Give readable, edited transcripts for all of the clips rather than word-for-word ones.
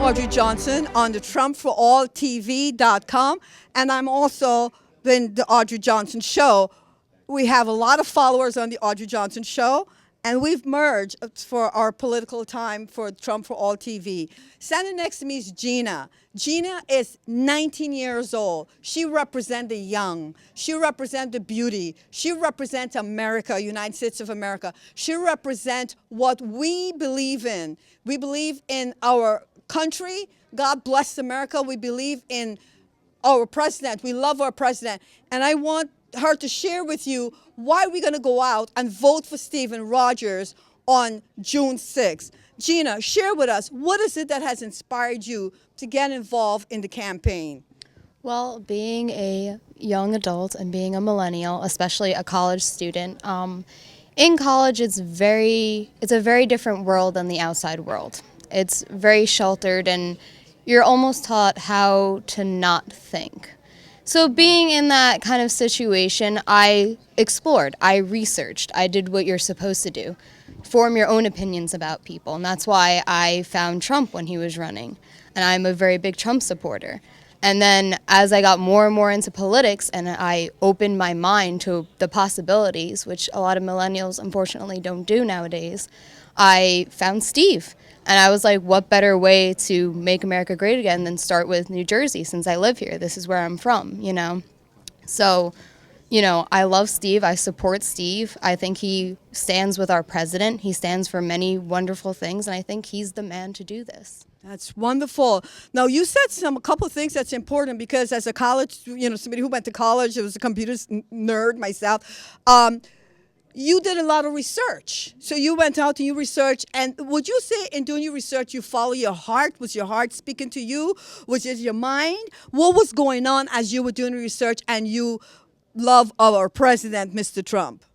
Audrey Johnson on the TrumpForAllTV.com, and I'm also in the Audrey Johnson Show. We have a lot of followers on the Audrey Johnson Show, and we've merged for our political time for Trump for All TV. Standing next to me is Gina. Gina is 19 years old. She represents the young. She represents the beauty. She represents America, United States of America. She represents what we believe in. We believe in our country. God bless America. We believe in our president. We love our president. And I want her to share with you why we're going to go out and vote for Stephen Rogers on June 6th. Gina, share with us, what is it that has inspired you to get involved in the campaign? Well, being a young adult and being a millennial, especially a college student, in college it's a very different world than the outside world. It's very sheltered and you're almost taught how to not think. So being in that kind of situation, I explored, I researched, I did what you're supposed to do. Form your own opinions about people, and that's why I found Trump when he was running. And I'm a very big Trump supporter. And then as I got more and more into politics and I opened my mind to the possibilities, which a lot of millennials unfortunately don't do nowadays, I found Steve. And I was like, what better way to make America great again than start with New Jersey, since I live here. This is where I'm from, you know. So, you know, I love Steve. I support Steve. I think he stands with our president. He stands for many wonderful things, and I think he's the man to do this. That's wonderful. Now, you said a couple of things that's important because as a college, somebody who went to college, I was a computer nerd myself, you did a lot of research. So you went out and you researched. And would you say in doing your research, you follow your heart? Was your heart speaking to you? Was it your mind? What was going on as you were doing research and you love our president, Mr. Trump?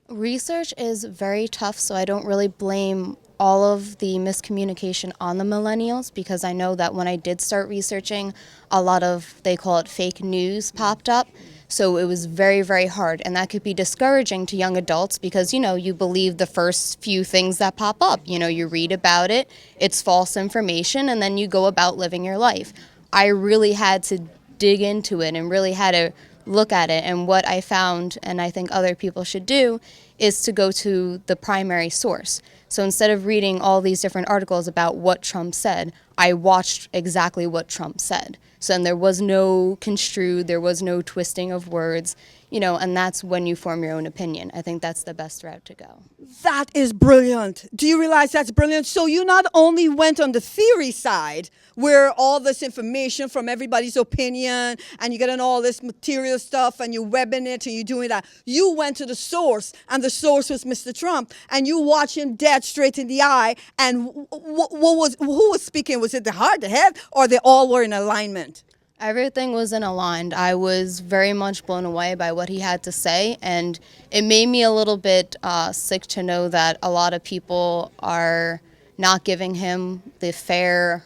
Research is very tough, so I don't really blame all of the miscommunication on the millennials, because I know that when I did start researching, a lot of, they call it fake news, popped up. So it was very, very hard, and that could be discouraging to young adults because, you believe the first few things that pop up. You read about it, it's false information, and then you go about living your life. I really had to dig into it and really had to look at it, and what I found, and I think other people should do, is to go to the primary source. So instead of reading all these different articles about what Trump said, I watched exactly what Trump said. So then there was no construed, there was no twisting of words, and that's when you form your own opinion. I think that's the best route to go. That is brilliant. Do you realize that's brilliant? So you not only went on the theory side, where all this information from everybody's opinion, and you get in all this material stuff, and you're webbing it, and you're doing that. You went to the source, and the source was Mr. Trump, and you watch him dead straight in the eye, and who was speaking? Was it the heart, the head, or they all were in alignment? Everything was in aligned. I was very much blown away by what he had to say, and it made me a little bit sick to know that a lot of people are not giving him the fair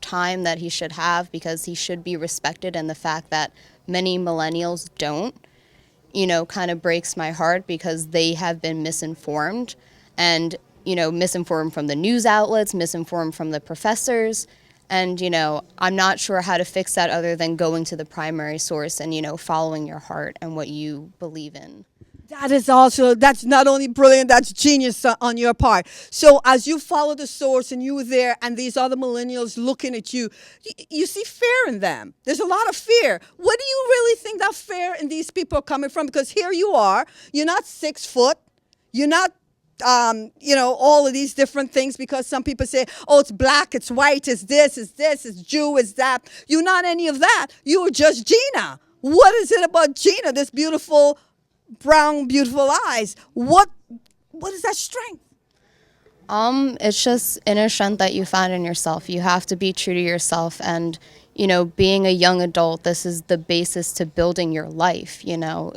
time that he should have, because he should be respected, and the fact that many millennials don't, kind of breaks my heart, because they have been misinformed, and, misinformed from the news outlets, misinformed from the professors, and, I'm not sure how to fix that other than going to the primary source and, following your heart and what you believe in. That's not only brilliant, that's genius on your part. So as you follow the source and you were there and these other millennials looking at you, you see fear in them. There's a lot of fear. Where do you really think that fear in these people are coming from? Because here you are, you're not 6 foot, you're not all of these different things, because some people say, oh, it's black, it's white, it's this, it's Jew, it's that. You're not any of that. You were just Gina. What is it about Gina, this beautiful brown, beautiful eyes? What is that strength? It's just inner strength that you find in yourself. You have to be true to yourself, and being a young adult, this is the basis to building your life.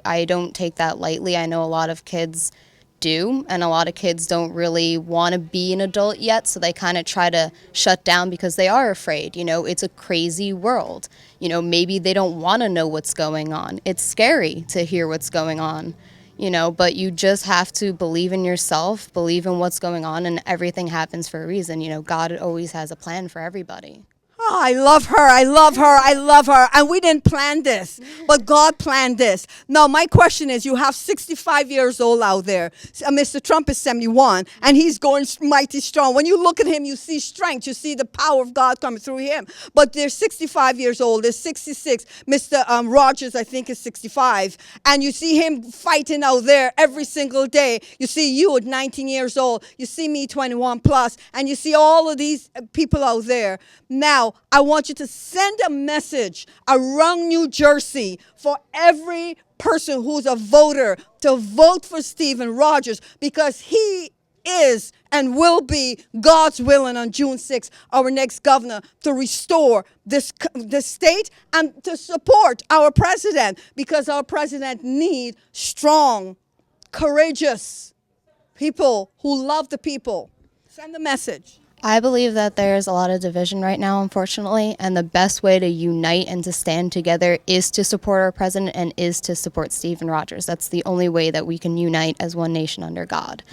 I don't take that lightly. I know a lot of kids do, and a lot of kids don't really want to be an adult yet, so they kind of try to shut down because they are afraid. It's a crazy world. Maybe they don't want to know what's going on. It's scary to hear what's going on. But you just have to believe in yourself, believe in what's going on, and everything happens for a reason. God always has a plan for everybody. Oh, I love her. I love her. I love her. And we didn't plan this, but God planned this. Now, my question is, you have 65 years old out there. Mr. Trump is 71, and he's going mighty strong. When you look at him, you see strength. You see the power of God coming through him. But they're 65 years old. They're 66. Mr. Rogers, I think, is 65. And you see him fighting out there every single day. You see you at 19 years old. You see me 21 plus. And you see all of these people out there. Now, I want you to send a message around New Jersey for every person who's a voter to vote for Stephen Rogers, because he is and will be God's willing on June 6th, our next governor, to restore this state and to support our president, because our president needs strong, courageous people who love the people. Send a message. I believe that there's a lot of division right now, unfortunately, and the best way to unite and to stand together is to support our president and is to support Stephen Rogers. That's the only way that we can unite as one nation under God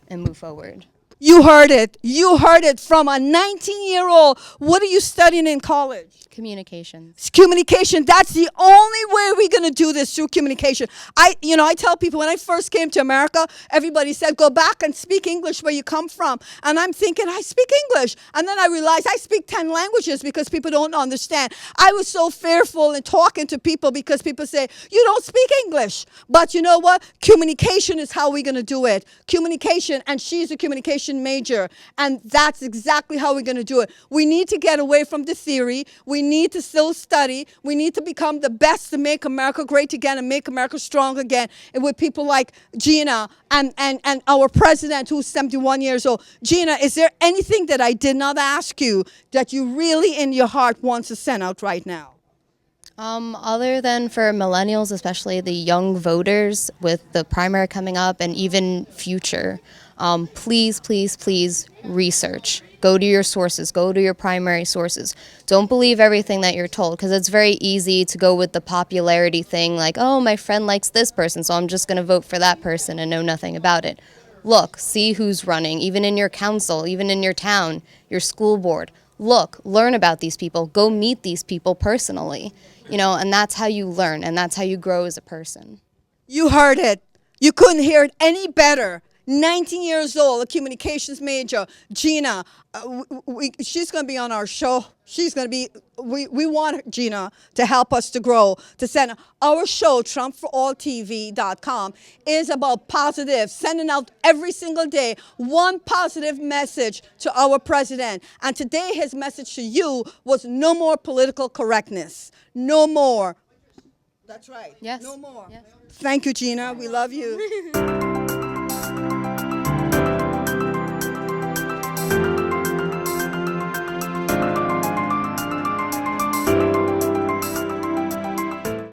and move forward. You heard it. You heard it from a 19-year-old. What are you studying in college? Communications. It's communication. That's the only way we're going to do this, through communication. I tell people, when I first came to America, everybody said, go back and speak English where you come from. And I'm thinking, I speak English. And then I realized I speak 10 languages because people don't understand. I was so fearful in talking to people because people say, you don't speak English. But you know what? Communication is how we're going to do it. Communication, and she's a communication major. And that's exactly how we're going to do it. We need to get away from the theory. We need to still study. We need to become the best to make America great again and make America strong again. And with people like Gina and our president, who's 71 years old. Gina, is there anything that I did not ask you that you really in your heart want to send out right now? Other than for millennials, especially the young voters with the primary coming up and even future, please, please, please research. Go to your sources. Go to your primary sources. Don't believe everything that you're told, because it's very easy to go with the popularity thing, like, oh, my friend likes this person, so I'm just going to vote for that person and know nothing about it. Look, see who's running, even in your council, even in your town, your school board. Look, learn about these people. Go meet these people personally, and that's how you learn, and that's how you grow as a person. You heard it. You couldn't hear it any better. 19 years old, a communications major, Gina. She's going to be on our show. She's going to be, we want Gina to help us to grow, to send our show, TrumpForAllTV.com, is about positive, sending out every single day one positive message to our president. And today his message to you was no more political correctness. No more. That's right. Yes. No more. Yes. Thank you, Gina. We love you.